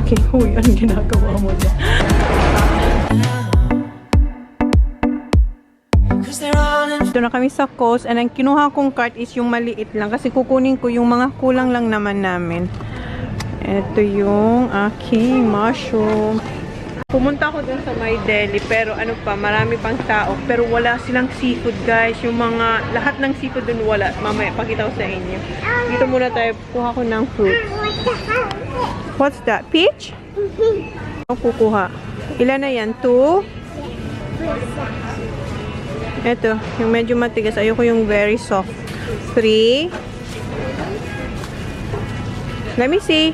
aking huy. Anong ginagawa mo dyan? Ito na kami sa coast and ang kinuha kong cart is yung maliit lang kasi kukunin ko yung mga kulang lang naman namin. Ito yung aking mushroom. Pumunta ako dun sa my deli pero ano pa, marami pang tao pero wala silang seafood guys. Yung mga, lahat ng seafood dun wala. Mamaya, pakita ko sa inyo. Dito muna tayo, kuha ko ng fruit. What's that? Peach? Ako kukuha. Ilan na yan? 2? Ito, yung medyo matigas. Ayoko yung very soft. 3. Let me see.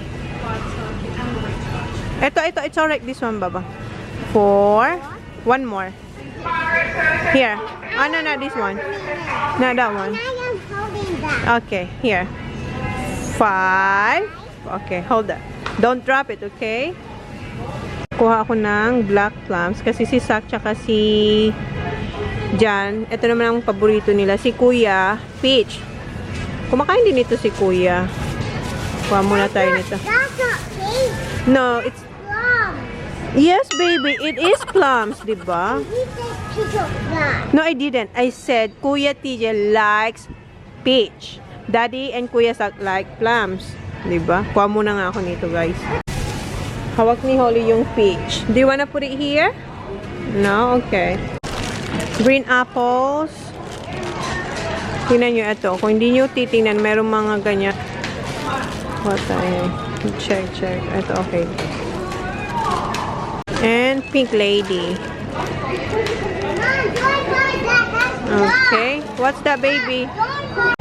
Ito. It's alright. This one, Baba. 4. One more. Here. Oh, no, not this one. Not that one. Okay, here. 5. Okay, hold that. Don't drop it, okay? Kuha ako ng black plums kasi si Sak tsaka si Jan, ito naman ang paborito nila. Si Kuya, peach. Kumakain din ito si Kuya. Kuha muna tayo nito. No, it's plums. Yes, baby. It is plums, diba? No, I didn't. I said, Kuya TJ likes peach. Daddy and Kuya Sak like plums. Diba? Kuha muna nga ako nito, guys. Hawak ni Holly yung peach. Do you wanna put it here? No? Okay. Green apples. Tingnan nyo ito. Kung hindi nyo titingnan, merong mga ganyan. What tayo? Check. Ito, okay. And pink lady. Okay. What's that, baby?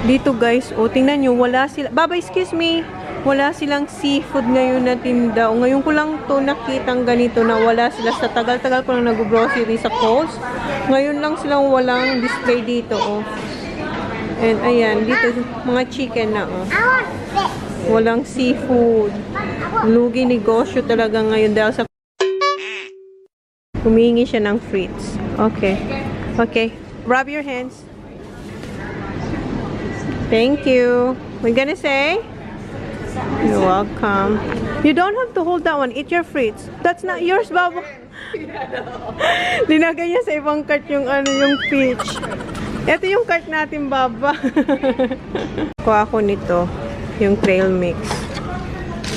Dito, guys. O, tingnan nyo. Wala sila. Baba, excuse me. Wala silang seafood ngayon na tinda. O, ngayon ko lang to nakitang ganito na wala sila. Sa tagal-tagal ko lang nag-grocery sa coast. Ngayon lang silang walang display dito, oh. And ayan, dito mga chicken na, oh. Walang seafood. Lugi negosyo talaga ngayon dahil sa humingi siya ng frites. Okay. Okay. Rub your hands. Thank you. We're gonna say? You're welcome. You don't have to hold that one. Eat your frites. That's not yours, Baba. Linagay niya sa ibang cart yung yung peach. Ito yung cart natin, Baba. Kuha ko nito, yung trail mix.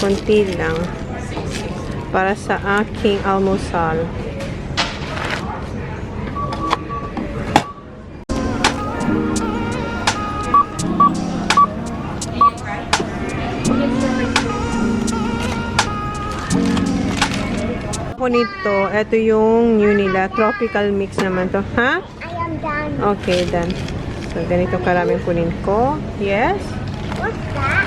Konti lang. Para sa aking almusal. Nito, ito yung new nila, tropical mix naman to. Ha? I am done. Okay, done. So, ganito karaming kunin ko. Yes? What's that?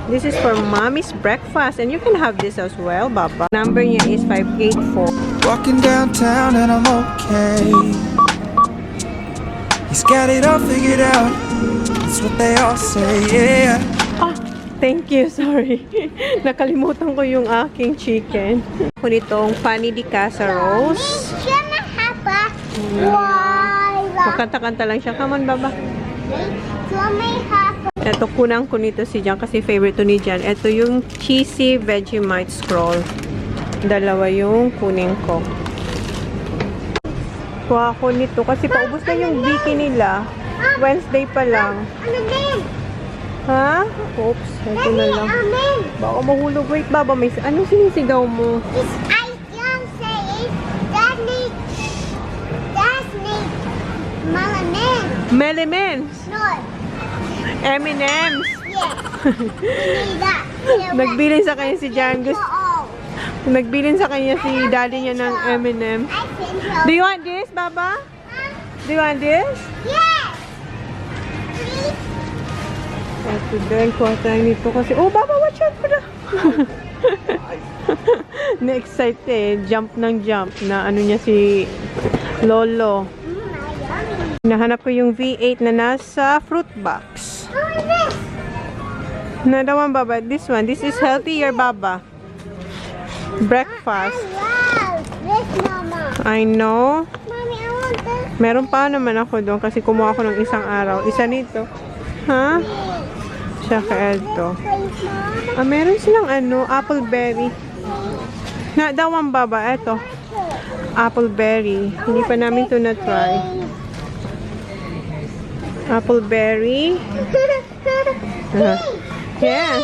This is for mommy's breakfast and you can have this as well, Baba. Number niya is 584. Walking downtown and I'm okay. He's got it all figured out. That's what they all say, yeah. Ah, thank you, sorry. Nakalimutan ko yung aking chicken. Ako nitong pani di casa rolls. Makanta-kanta lang siya. Come on, Baba. Ito, kunang ko nito si Jan kasi favorite to ni Jan. Ito yung cheesy Vegemite scroll. Dalawa yung kunin ko. Kuha ko nito kasi paubos na yung wiki nila. Wednesday pa lang. Ha? Oops, ito na lang. Baka mahulog. Wait, Baba, may anong sinisigaw mo? Melemens. No. M&M's. Yeah. We need that. Nagbilin sa kanya si Jan. Nagbilin sa kanya si daddy niya ng M&M. I think so. Do you want this, Baba? Do you want this? Yes. Please. Ito din, kuha tayo nito kasi, oh, Baba, watch out for the... Na-excited, jump ng jump na ano niya si Lolo. Nahanap ko yung V8 na nasa fruit box. What is this? Another one, Baba. This one. This is healthier, Baba. Breakfast. Wow. This, Mama. I know. Mommy, I want this. Meron pa naman ako doon kasi kumuha ko ng isang araw. Isa nito. Ha? Tsaka ito. Please, Mama. Ah, meron silang ano, apple berry. Not that one, Baba. Eto. Apple berry. Hindi pa namin to na-try. Apple berry. Yeah.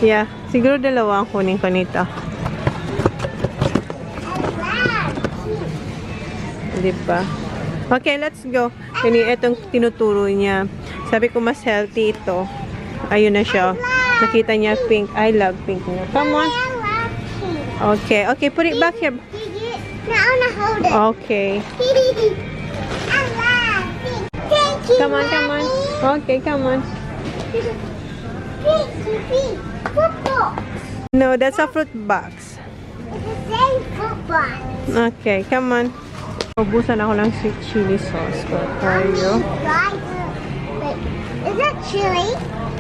Yeah. Siguro dalawa ang kunin ko nito. Diba? Okay, let's go. Kani itong tinuturo niya. Sabi ko mas healthy ito. Ayun na siya. Nakita niya pink. I love pink niya. Come on. Okay. Okay, put it back here. Now I wanna hold it. Okay. I love pink. Thank you, Come on, come on. Okay, come on. Pink. Football. No, that's a fruit box. It's the same football. Okay, come on. Ubusan ako ng sweet chili sauce ko. Tayo. Wait, is that chili?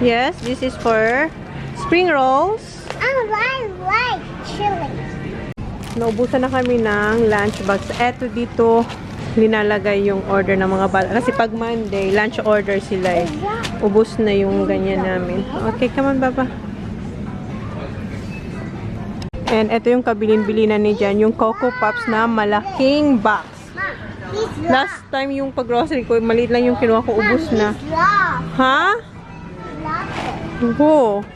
Yes, this is for spring rolls. I like chili. Naubusan na kami ng lunch box. Eto dito, linalagay yung order ng mga bata. Kasi pag Monday, lunch order sila eh. Ubus na yung ganyan namin. Okay, come on, Baba. And eto yung kabilin-bili na ni Jan, yung Coco Pops na malaking box. Last time yung pag-grocery ko, maliit lang yung kinuha ko, ubus na. Ha? Whoa.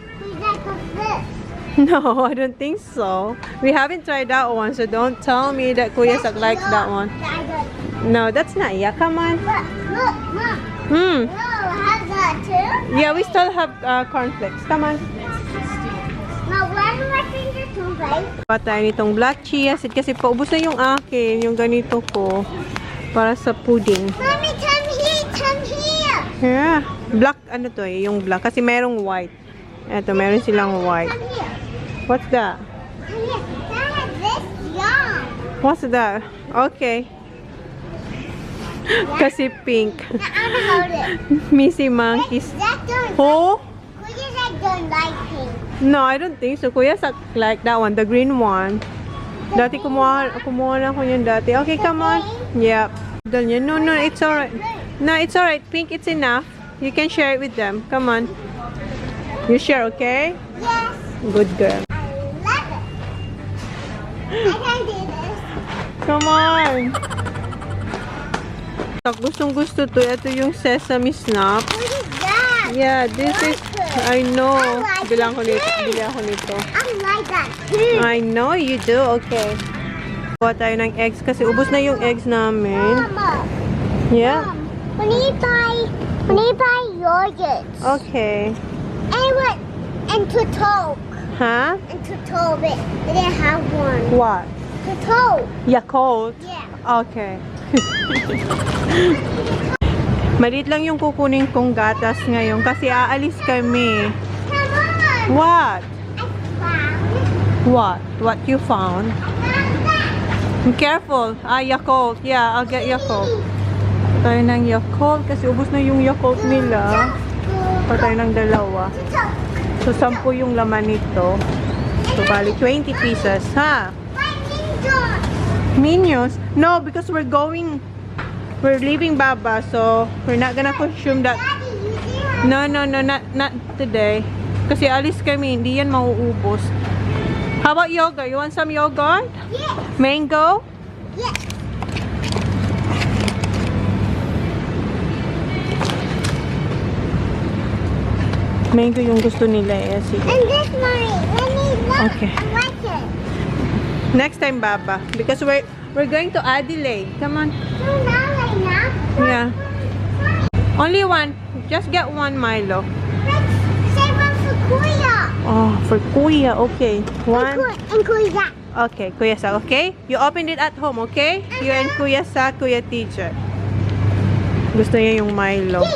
No, I don't think so. We haven't tried that one, so don't tell me that Kuya Sak likes that one. No, that's not. Yeah, come on. Look, Mom. Hmm. No, I have that too. Yeah, we still have cornflakes. Come on. Now, where do my fingers to play? Patay nitong black chia seed kasi paubos na yung akin, yung ganito ko. Para sa pudding. Mommy, come here, come here. Yeah. Black, ano to eh, yung black. Kasi merong white. Eto, meron silang white. Come here. What's that? Come here. That is this young. What's that? Okay. Kasi pink. Now, I'm gonna hold it. Missy monkeys. That don't Oh? Kuya Sak don't like pink. No, I don't think so. Kuya Sak like that one, the green one. Dati kumuha na ako yun dati. Okay, come on. Yep. No, it's alright. No, it's alright. Pink, it's enough. You can share it with them. Come on. You share, okay? Yes. Good girl. I love it. I can do this. Come on. Gustong gusto to. Ito yung sesame snap. What is that? Yeah, this is... I know. like Bilang ko it nito. too. Bili ako nito. I like that too. I know you do. Okay. Kuha tayo ng eggs kasi ubos na yung eggs namin. Mama, Yeah. when you buy yogurts, Okay. and to Toke, Huh? and to Tobit, they didn't have one. What? To Toke, Yakult? yeah. Okay. Maliit lang yung kukunin kong gatas ngayon kasi aalis kami. Come on. What? I found What? What you found? that. Careful. Yakult. Yeah, I'll get Yakult. Tayo ng Yakult kasi ubos na yung Yakult nila. Patay ng dalawa. To Toke. So, 10 yung laman nito. So, bali 20 pieces. Ha? My ninja. Minions? No, because we're leaving Baba, so we're not gonna consume that. Daddy, you do have No, not today. Kasi alis kami, hindi yan mauubos. How about yogurt? You want some yogurt? Yes. Mango? Yes. Mango yung gusto nila eh. Sige. And this mommy, let me look. Okay. I like it. Next time, Baba. Because we're going to Adelaide. Come on. So now, right now, Yeah. Only one. Just get one Milo. let's save one for Kuya. Oh, for Kuya. Okay. One. And Kuya. Okay, Kuya Sa. Okay? You opened it at home, okay? You and Kuya Sa, Kuya Teacher. Gusto niya yung Milo.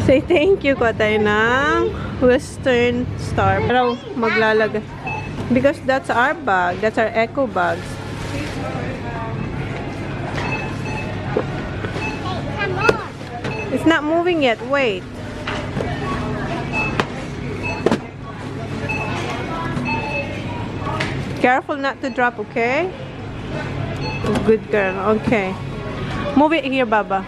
Say thank you ko tayo ng Western Star. Pero maglalagay. Because that's our bag. That's our eco bags. Hey, come on. It's not moving yet. Wait. Careful not to drop, okay? Good girl. Okay. Move it here, Baba.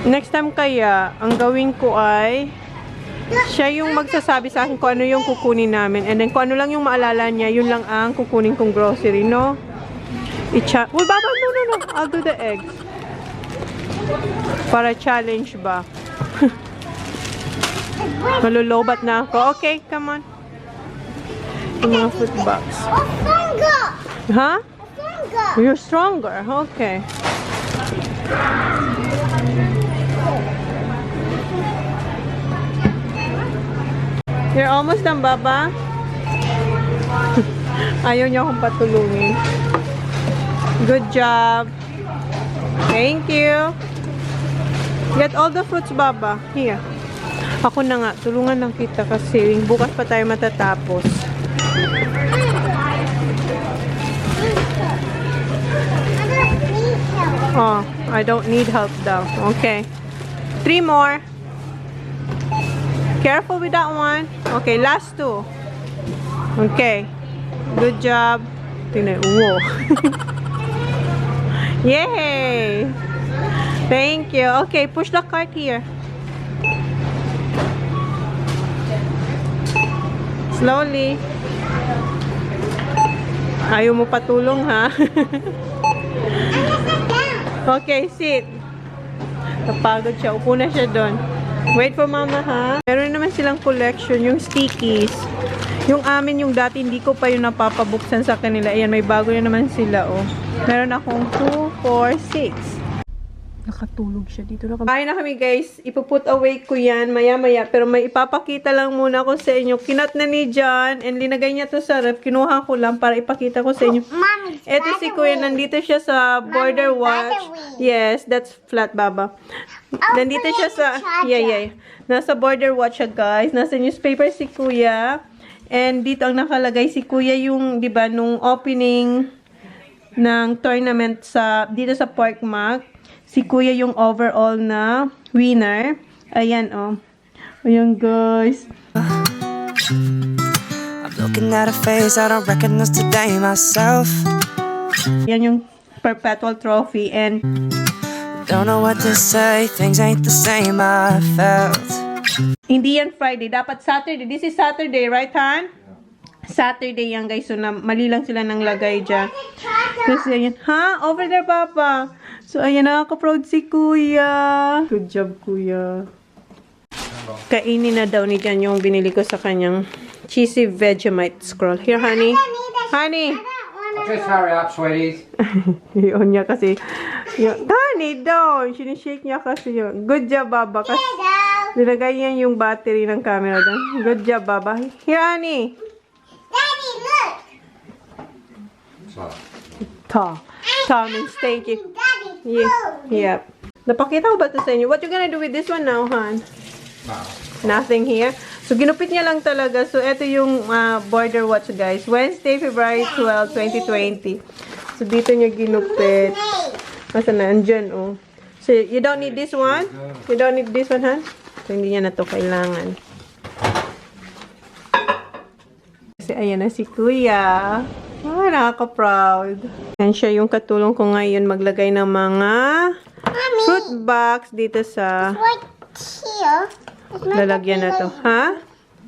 Next time kaya, ang gawin ko ay Siya yung magsasabi sa akin kung ano yung kukunin namin. And then kung ano lang yung maalala niya, yun lang ang kukunin kong grocery, no? Uy, Baba, no. I'll do the eggs. Para challenge ba? Malulobat na ako. Okay, come on. Yung mga food box. Huh? You're stronger. Okay. You're almost done, Baba. Ayaw niya akong patulungin. Good job. Thank you. Get all the fruits, Baba. Here. Ako na nga. Tulungan lang kita kasi bukas pa tayo matatapos. Oh, I don't need help daw. Okay. 3 more. Careful with that one. Okay, last 2. Okay. Good job. Tingnan. Wow. Yay! Thank you. Okay, push the cart here. Slowly. Ayaw mo patulong, ha? Okay, sit. Napagod siya. Upo na siya doon. Wait for mama, ha? Meron naman silang collection, yung stickies. Yung amin, yung dati, hindi ko pa yung napapabuksan sa kanila. Ayan, may bago na naman sila, oh. Meron akong 2, 4, 6. Nakatulog siya dito. Kain na kami, guys. Ipuput away ko yan maya-maya. Pero may ipapakita lang muna ko sa inyo. Kinat na ni John and linagay niya to sa ref. Kinuha ko lang para ipakita ko sa inyo. Ito si Kuya. Nandito siya sa border watch. Yes, that's flat, Baba. Nandito siya sa... Yeah. Nasa border watch siya, guys. Nasa newspaper si Kuya. And dito ang nakalagay si Kuya yung, di ba, nung opening ng tournament dito sa Park Mac. Si Kuya yung overall na winner. Ayan, oh. Ayan, guys. I'm looking at a face I don't recognize today myself. Yan yung perpetual trophy and don't know what to say, things ain't the same I felt. Hindi yan Friday, dapat Saturday. This is Saturday, right, Han? Saturday yan, guys. So, mali lang sila ng lagay dyan. Kasi ayan, ha? Over there, Papa. So, ayan, nakaka-proud si Kuya. Good job, Kuya. Kainin na daw ni Jan yung binili ko sa kanyang cheesy Vegemite scroll. Here, honey. Honey. Just hurry up, sweeties. Yun niya kasi. Honey, daw. Sinishake niya kasi yun. Good job, Baba. Kasi nilagay niya yung battery ng camera doon. Good job, Baba. Here, honey. Daddy, look. Means thank you. Daddy, Yep. Napakita ko ba ito sa inyo? What you gonna do with this one now, Han? Nothing here. So, ginupit niya lang talaga. So, ito yung border watch, guys. Wednesday, February 12, 2020. So, dito niya ginupit. Masa na? Andyan, oh. So, you don't need this one? You don't need this one, Han? So, hindi niya na to kailangan. Kasi, ayan na si Kuya. Oh, nakaka-proud. Yan siya yung katulong ko ngayon maglagay ng mga fruit box dito sa Right here. lalagyan na to. Ha?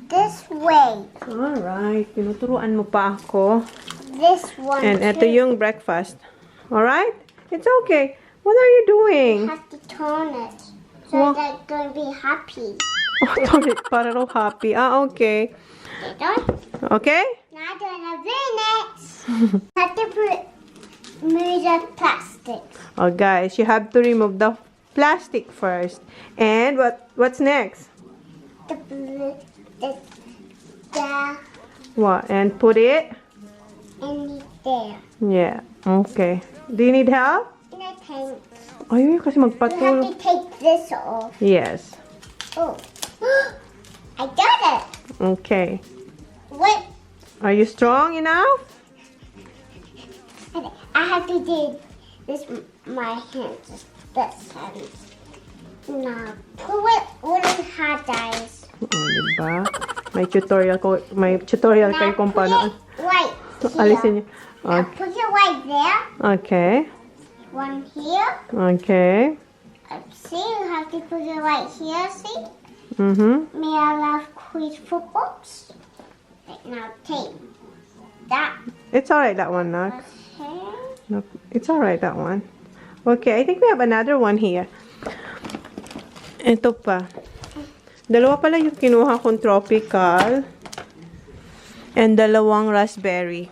This way. Alright. Tinuturuan mo pa ako. This one. And ito yung breakfast. Alright? It's okay. What are you doing? I have to turn it. So they're going to be happy. Turn it para raw happy. Ah, okay. They don't. Okay? Now doing a minute. Have to move the plastic. Oh, guys, you have to remove the plastic first. And what's next? The What? And put it? in there. Yeah. Okay. Do you need help? No thanks. Ay, kasi You have magpatulong. to take this off. Yes. Oh. I got it. Okay. Wait. Are you strong enough? I have to do this my hands. This hands. Now pull it really hard, guys. Oh, diba? May tutorial kayo kung paano. Right here. Alisin niyo. Now put it right there. Okay. One here. Okay. See, you have to put it right here. See? Mm-hmm. May I love quiz footballs? Right now, take that. It's alright, that one, Nak. Okay. No, it's alright, that one. Okay, I think we have another one here. Ito pa. Dalawa pala yung kinuha kong tropical. And dalawang raspberry.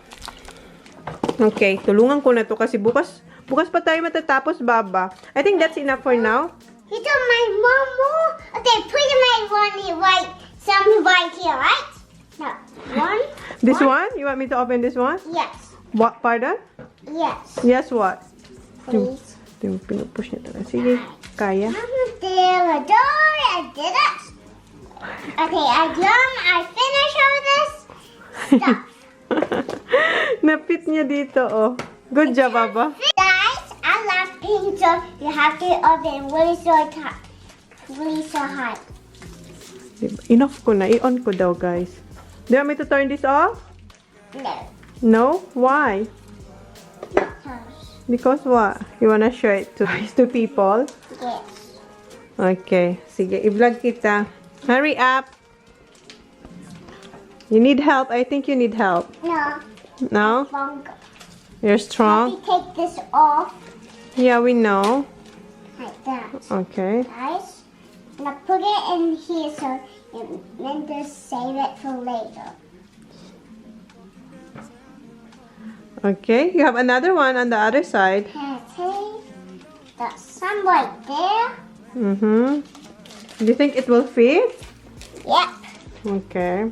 Okay, tulungan ko na to kasi bukas pa tayo matatapos, Baba. I think that's enough for now. You don't mind one more? Okay, put my one here, right? Some right here, right? No, one. This one? You want me to open this one? Yes. What? Pardon? Yes. Yes, what? Please. Ito yung pinupush niya talaga. Sige, kaya. There we go. I did it. Okay, I done. I finished all this stuff. Napit niya dito, oh. Good job, Baba. Guys, I love pizza. You have to open really so hot. Really so hot. Enough ko na. I-on ko daw, guys. Do you want me to turn this off? No. No? Why? Because, Because what? You wanna show it to people? yes. Okay. Sige, i-vlog kita. Hurry up. You need help? I think you need help. No. No? Wrong. You're Let strong? me take this off Yeah, we know. like that. Okay. Guys, I'm gonna put it in here so you meant to save it for later. Okay. You have another one on the other side. Okay. There's some right there. Mm-hmm. Do you think it will fit? Yep. Okay.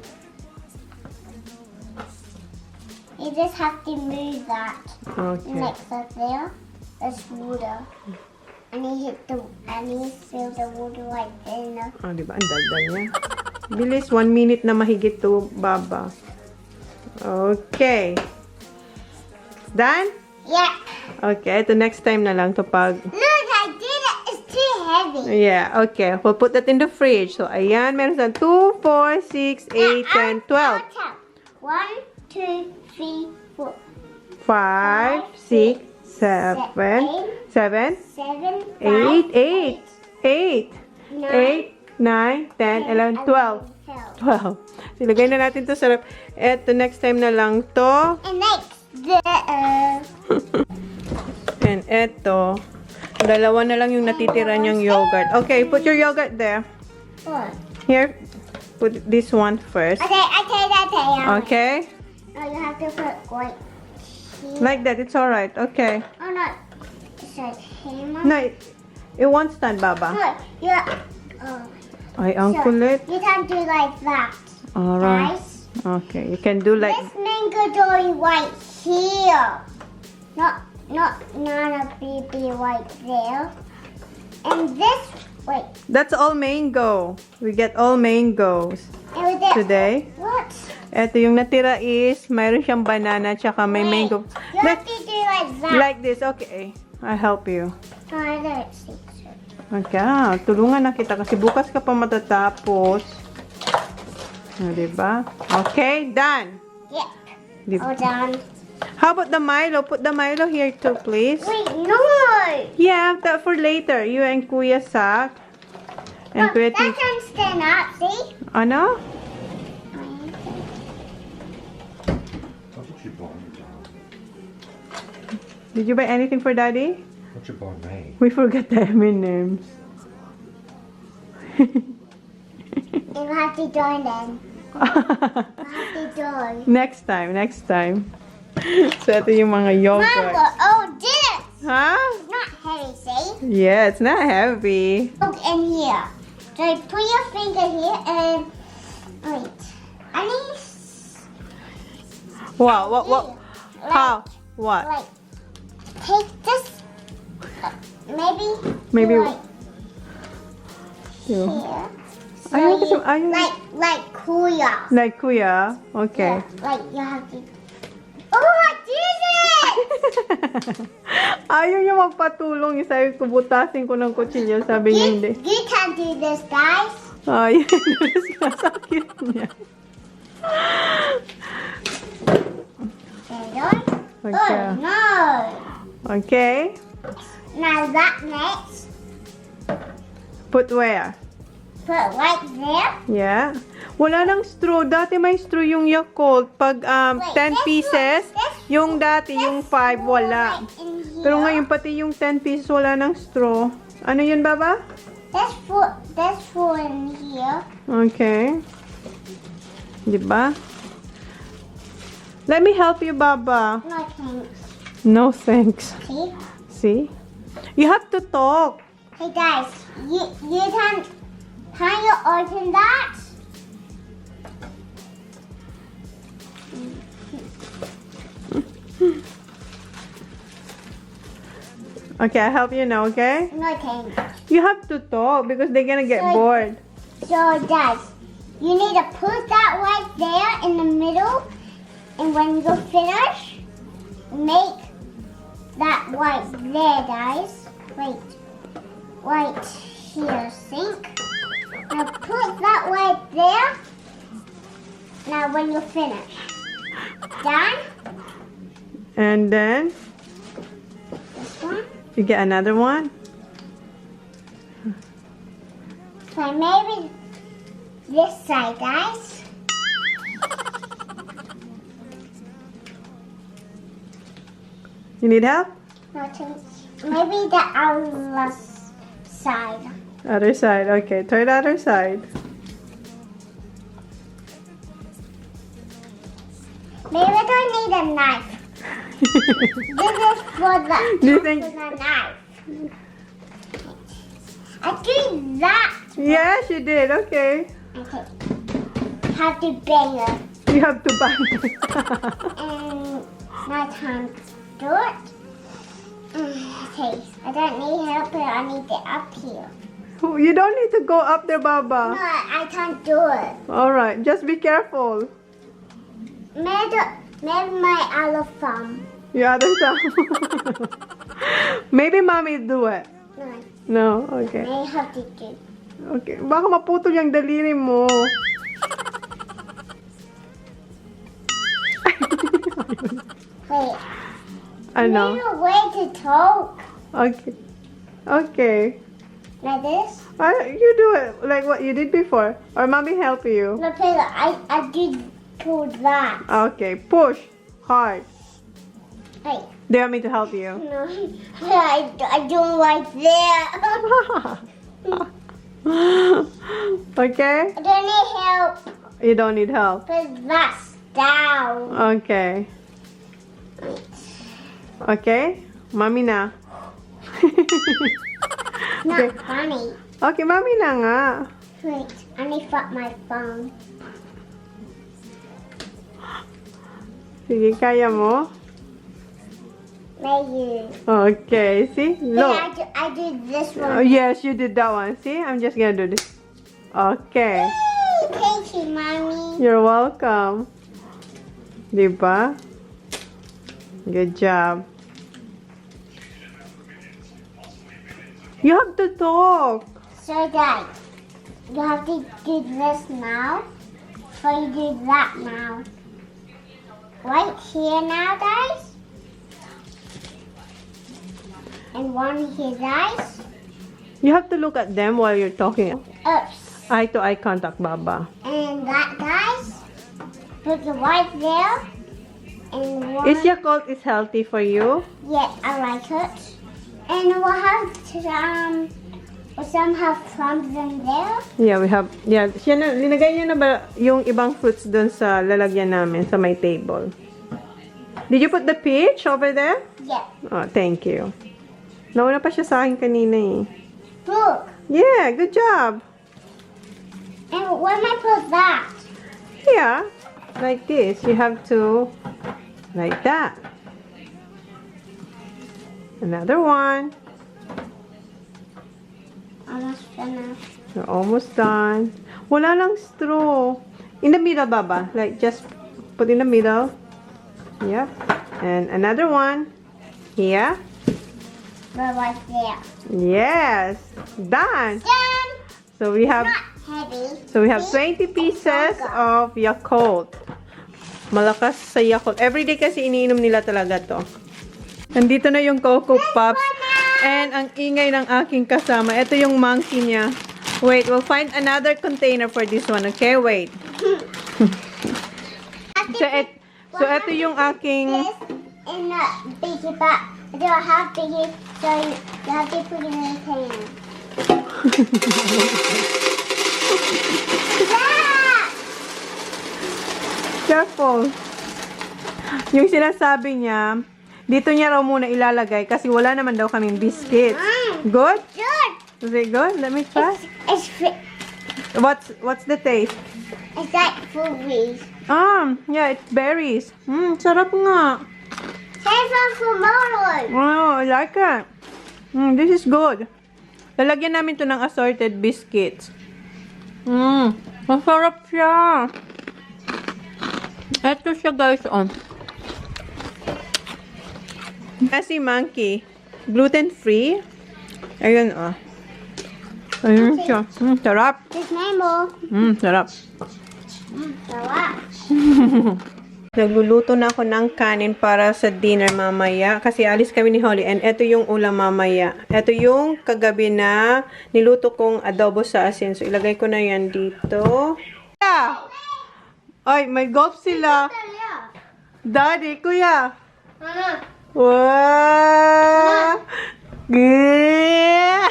You just have to move that. Okay. Next up there, there's water. And you fill the water right there. Oh, di ba? Ang dagdag niya. Bilis. 1 minute na mahigit to, Baba. Okay. Done? Yep. Okay. Ito next time na lang to pag... Look, I did it. It's too heavy. Yeah. Okay. We'll put that in the fridge. So, ayan. Meron sa 2, 4, 6, 8, 10, 12. 1, 2, 3, 4, 5, 6, 7, 7, 7, 8, 8, 8, 8, 9, 10, 11, 12. 12. Silagay na natin to sa rep. Eto, next time na lang to. And next, And eto, dalawa na lang yung natitira niyang yogurt. Okay, put your yogurt there. What? Here, put this one first. Okay. Okay? No, you have to put like here. Like that, it's alright. Okay. Oh no, it says hammer. No, it won't stand, Baba. No, yeah. Oh. Ay, ang kulit. You can do like that. Alright. Guys, Okay, you can do like... this mango dory right here. Not a baby right there. And this, wait. That's all mango. We get all mangoes And with this, today. what? Eto yung natira is, mayroon siyang banana tsaka may Wait, mango. You have to do like that. Like this, okay. I'll help you. No, I don't think so. Okay, tulungan na kita kasi bukas ka pa matatapos. Diba? Okay, done. Yep. Diba? All done. How about the Milo? Put the Milo here too, please. Wait, no. Yeah, that for later. You and Kuya Sak. And Kuya Look, that Tito. can stand up, see? Ano? What did you buy me, darling? Did you buy anything for Daddy? What you buy me? We forgot the M&M's. You have to join then. You have to join. Next time. So, ito yung mga yogurt. Mango, oh, this! Huh? It's not heavy, see? Yeah, it's not heavy. Look in here. So put your finger here and wait. I need Wow, what? How? What? like take this. Maybe. like Yeah. here. So Ayaw kasi, you- ayaw. like kuya. Like Kuya? Okay. Yeah, like you have to. Oh, I did it! Ayaw niya magpatulong. Sabi ko, butasin ko ng kutsilyo. Sabi niya hindi. You can do this, guys. Ay, masakit niya. Okay. Okay. Oh no! Okay. Now that next, Put where? put it right there. Yeah. Wala nang straw. Dati may straw yung Yakult. Pag 10 pieces, yung dati, yung 5, wala. Right in here. Pero ngayon, pati yung 10 pieces, wala nang straw. Ano yun, Baba? That's for in here. Okay. Diba? Let me help you, Baba. No thanks. No, thanks. See? See? You have to talk. Hey guys, you can you open that? Okay, I'll help you now, okay? No thanks. You have to talk because they're gonna get So- bored. So guys, you need to put that right there in the middle, and when you finish, make that right there, guys. Wait, right here, sink. Now put that right there. Now when you finish, done. And then, This one. you get another one. So maybe this side, guys. You need help? No, maybe the other side. Other side. Okay, try the other side. Maybe I don't need a knife. This is for the, Do you think- for the knife. I did that. Yes, you did. Okay. Okay. Have to bang it. You have to bang it. And my time to do it. Okay. I don't need help, but I need it up here. You don't need to go up there, No, Baba. I can't do it. All right, just be careful. Maybe my other thumb. Your other side. Maybe mommy do it. No, No, okay. may have to do. Okay, baka maputol yung daliri mo. Wait. Ano? Need a way to talk. Okay. Okay. Like this. You do it like what you did before. Or mommy help you. No, Taylor, I did pull that. Okay, push hard. Wait. Do you want me to help you? No, I don't like there. Okay? I don't need help. You don't need help. Put that's down. Okay. Okay? Mommy na. Not funny. Okay, mommy na nga. Wait, I need to fuck my phone. Sige, kaya mo? Maybe. Okay, see? Look. I did this Oh, one. yes, you did that one. See? I'm just gonna do this. Okay. Yay, thank you, mommy. You're welcome. Diba? Good job. You have to talk. So guys, you have to do this now. So you do that now. Right here now, guys. And one here, guys. You have to look at them while you're talking. Oops. Eye to eye contact, Baba. And that, guys. Put the white there. And one. Is Yakult is healthy for you? Yeah, I like it. And we'll have some have plums in there. Yeah, we have. Yeah, linagay niya na ba yung ibang fruits dun sa lalagyan namin sa may table? Did you put the peach over there? Yeah. Oh, thank you. Nauna pa siya sa akin kanina eh. Look. Yeah, good job. And where am I put that? Yeah, like this. You have to, like that. Another one. Almost finished. We're almost done. Wala lang straw. In the middle, Baba. Like, just put in the middle. Yep. And another one. Here. We're right there. Yes. Done. Done. So we have Not heavy. So we have 20 pieces of Yakult. Malakas sa Yakult. Everyday kasi iniinom nila talaga to. Nandito na yung Coco Pops. And ang ingay ng aking kasama. Ito yung monkey niya. Wait, we'll find another container for this one, okay? Wait. So, ito yung aking... This in the biggie, but they don't have biggie, so you have to put it in a container. Yeah! Careful. Yung sinasabi niya, dito niya raw muna ilalagay kasi wala naman daw kaming biscuits. Good? Good. Is it good? Let me try. What's the taste? It's like fruities. Yeah, it's berries. Sarap nga. Same from MABALOS. Oh, I like it. This is good. Lalagyan namin to ng assorted biscuits. Masarap siya. Ito siya guys, Kasi monkey, gluten-free. Ayun, Ayun siya. Sarap. This mango. Sarap. Sarap. Nagluluto na ako ng kanin para sa dinner mamaya. Kasi alis kami ni Holly. And ito yung ulam mamaya. Ito yung kagabi na niluto kong adobo sa asin. So, ilagay ko na yan dito. Ay, may golf sila. Daddy, kuya. Wow! Good!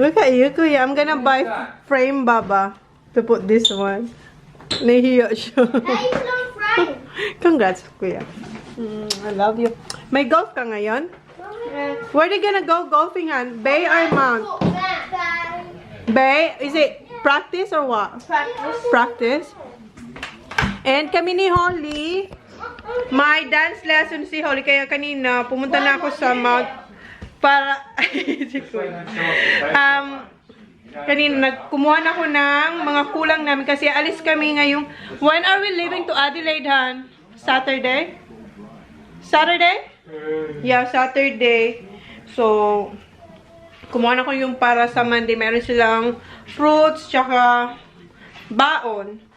Look at you, kuya. I'm gonna buy frame, Baba, to put this one. Nahiya siya. Congrats, kuya. I love you. May golf ka ngayon? Where are you gonna go golfing on? Bay or Mount? Bay? Is it practice or what? Practice. And kami ni Holly, may dance lesson si Holly. Kaya kanina, pumunta na ako sa Mount para... kanina, kumuha na ako ng mga kulang namin kasi alis kami ngayong... When are we leaving to Adelaide, Han? Saturday? Saturday? Yeah, Saturday. So, kumuha na ko yung para sa Monday. Meron silang fruits, tsaka baon.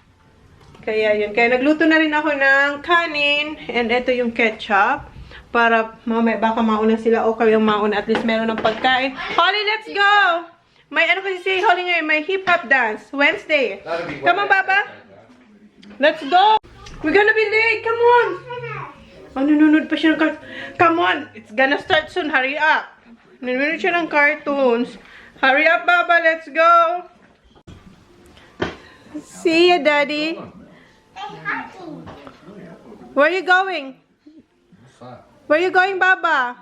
Kaya yun. Kaya nagluto na rin ako ng kanin. And ito yung ketchup. Para mamaya baka mauna sila o kayong mauna. At least meron ng pagkain. Holly, let's go! May ano kasi si Holly ngayon. May hip-hop dance. Wednesday. Come on, Baba. Let's go! We're gonna be late. Come on! Nanonood pa siya ng cartoons. Come on! It's gonna start soon. Hurry up! Nanonood siya ng cartoons. Hurry up, Baba. Let's go! See ya, Daddy. Where are you going? Where are you going, Baba?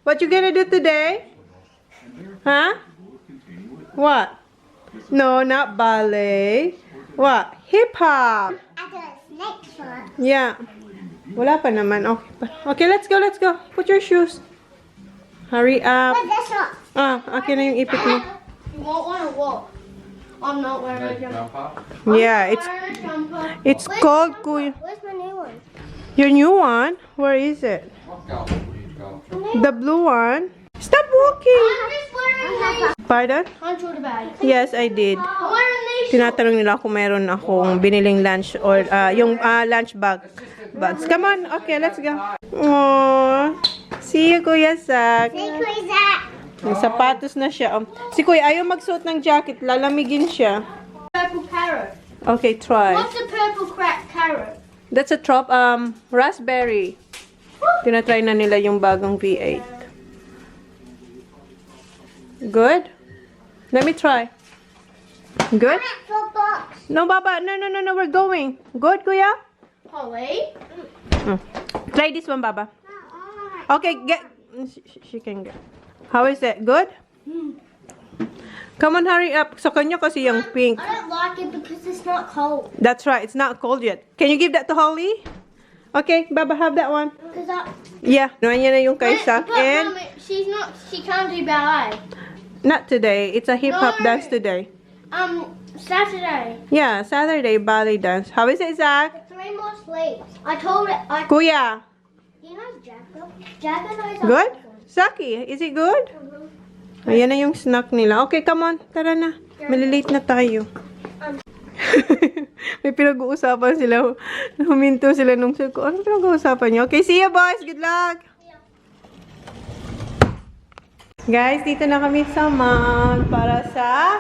What you gonna do today? Huh? What? No, not ballet. What? Hip-hop. Yeah. Wala pa naman. Okay. Okay, let's go, let's go. Put your shoes. Hurry up. Okay na yung ipit mo. You won't want to walk. I'm not wearing a jumper. Yeah, it's cold, Kuya. Where's my new one? Your new one? Where is it? The blue one? Stop walking! Pardon? Control the bag. Yes, I did. Tinatanong nila kung meron akong biniling lunch or yung lunch bags. Come on. Okay, let's go. Aww. See you, Kuya Sak. Say, Kuya Zach. May sapatos na siya. Si Kuya ayaw magsuot ng jacket. Lalamigin siya. Purple carrot. Okay, try. What's a purple carrot? That's a raspberry. Tinatry na nila yung bagong V8. Good? Let me try. Good? No, Baba. No. We're going. Good, Kuya? Holly? Try this one, Baba. Okay, get... She can get... How is it? Good? Come on, hurry up. Sa kanya kasi yung pink. I don't like it because it's not cold. That's right. It's not cold yet. Can you give that to Holly? Okay, Baba, have that one. Yeah. Yan na yung kay Sak. And She can't do ballet. not today. It's a hip-hop No. dance today. Saturday. Yeah, Saturday ballet dance. How is it, Zach? 3 more sleeps. I told it. Kuya. You know Jacko? Jacko knows. Good? Saki, is it good? Ayan na yung snack nila. Okay, come on. Tara na. Malilate na tayo. May pinag-uusapan sila. Huminto sila nung sir ko. Ano pinag-uusapan niyo? Okay, see you boys. Good luck. Guys, dito na kami sa mall para sa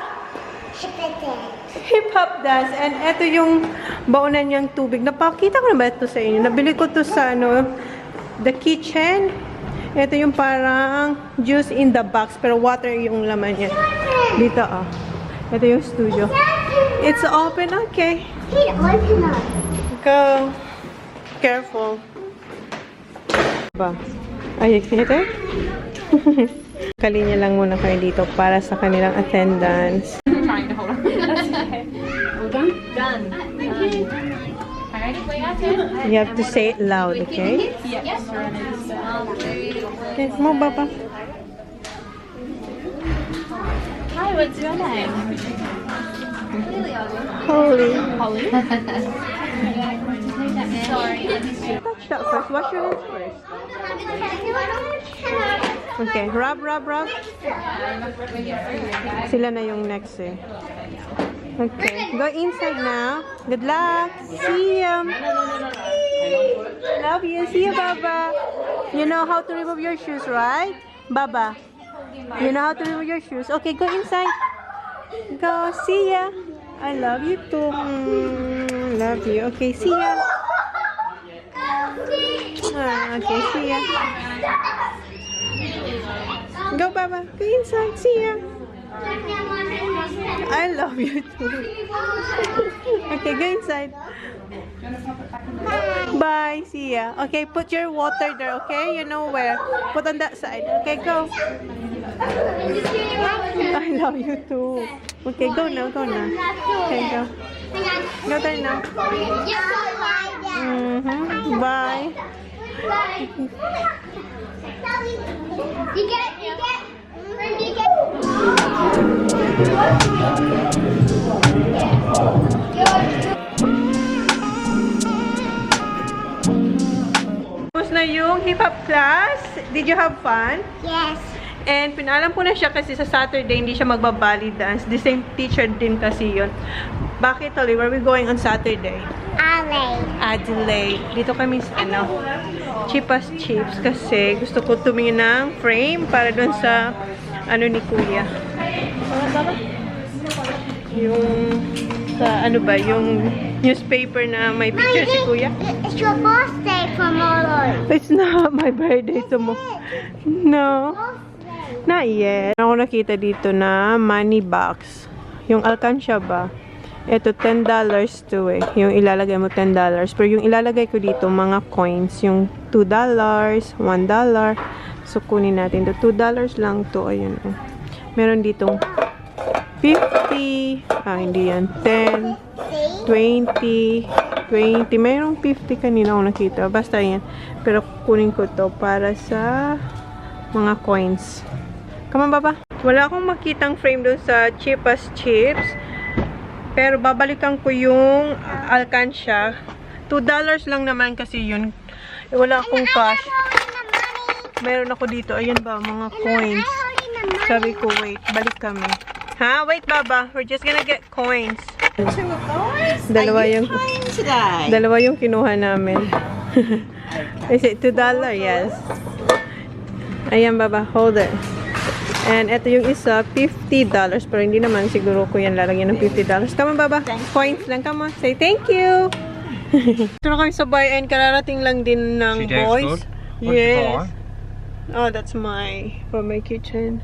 hip-hop dance. And eto yung baunan niyang tubig. Napakita ko na ba ito sa inyo? Nabili ko to sa the kitchen. Ito yung parang juice in the box. Pero water yung laman niya. Dito, oh. Ito yung studio. It's open. Okay. Go. Careful. Ba? Ay, ito? Kalinya lang muna kayo dito para sa kanilang attendance. Trying to hold on. That's okay. Hold on. Done. Alright, You have to say it loud, okay? yes. Okay, mo baba. Hi, what's your name? Holy. Holly. Sorry. Touch that first. Wash your hands first. Okay, rub. Sila na yung next eh. Okay, go inside now. Good luck. See you. Love you. See you, Baba. You know how to remove your shoes, right? Baba. You know how to remove your shoes. Okay, go inside. Go. See ya. I love you too. Love you. Okay, see ya. Okay, see ya. Go, Baba. Go inside. See ya. I love you too. Okay, go inside. Bye. See ya. Okay, put your water there, okay? You know where. Put on that side. Okay, go. I love you too. Okay, go now. Okay, go. Go there now. Bye. You get. Tapos na yung hip-hop class. Did you have fun? Yes. And pinalam ko na siya kasi sa Saturday hindi siya magbabali dance. The same teacher din kasi yun. Bakit, Holly? Where are we going on Saturday? Adelaide. Dito kami sa Cheap as Chips kasi gusto ko tumingin ng frame para doon sa ni Kuya. Yung sa yung newspaper na may picture si Kuya. It's your birthday tomorrow. It's not my birthday tomorrow. No. Not yet. Ako nakita dito na money box. Yung alkansya ba? Ito, $10 to eh. Yung ilalagay mo $10. Pero yung ilalagay ko dito, mga coins. Yung $2, $1. So, kunin natin. $2 lang to. Ayun. Oh. Meron ditong 50. Hindi yan. 10, 20, 20. Mayroong 50 kanina ako nakita. Basta yan. Pero kunin ko to para sa mga coins. Come on, Baba. Wala akong makitang frame doon sa Cheap as Chips. Pero babalikan ko yung alkansya. $2 lang naman kasi yun. Wala akong cash. Meron ako dito. Ayan ba, mga coins. Sabi ko, wait. Balik kami. Ha? Wait, Baba. We're just gonna get coins. Dalawa yung kinuha namin. Is it $2? Yes. Ayan, Baba. Hold it. And ito yung isa, $50. Pero hindi naman siguro ko yan lalagyan ng $50. Come on, Baba. Coins lang. Come on. Say thank you. Ito na kami sa bayan. Kararating lang din ng boys. Yes. Oh, that's from my kitchen.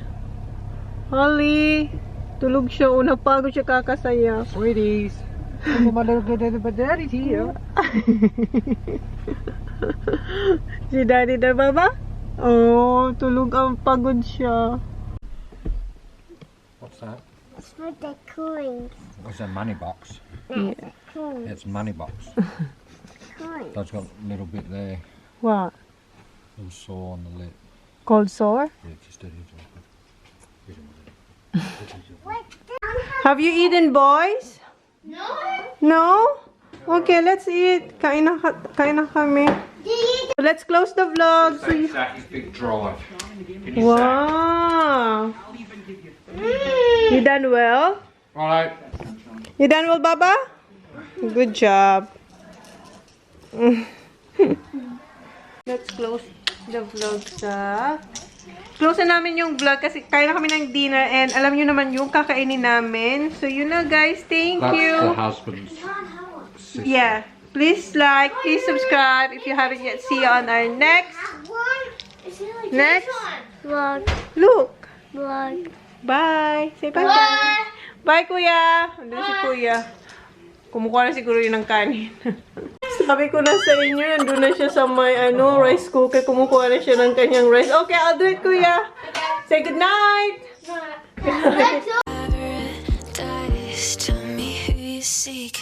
Holly. Tulog siya. Napagod siya kakasaya. Sweeties. My little daddy's here. Si Daddy na, Baba? Oh, tulog ang pagod siya. What's that? It's for the coins. It's a money box. Yeah. Coins. It's a money box. Coins. That's got a little bit there. What? Little sore on the lip. Cold sore? Yeah, just steady. Have you eaten, boys? No. No? Okay, let's eat. Kain na kami. Let's close the vlog. So Exactly, big drive. wow. You done well? Alright. You done well, Baba? Good job. Let's close the vlog sa close na namin yung vlog kasi kaya na kami ng dinner and alam nyo naman yung kakainin namin. So, yun na guys. Thank you. That's the husband's. Yeah. Please like, please subscribe if you haven't yet. See you on our next Vlog. look. Vlog. Bye. Say bye-bye. Bye, Kuya. Andun si Kuya. Kumukuha na siguro yun ng kanin. Sabi ko na sa inyo, nandun na siya sa may rice cooker. Kumukuha na siya ng kanyang rice. Okay, I'll do it, Kuya. Say good night. Paradise, tell me who you seek.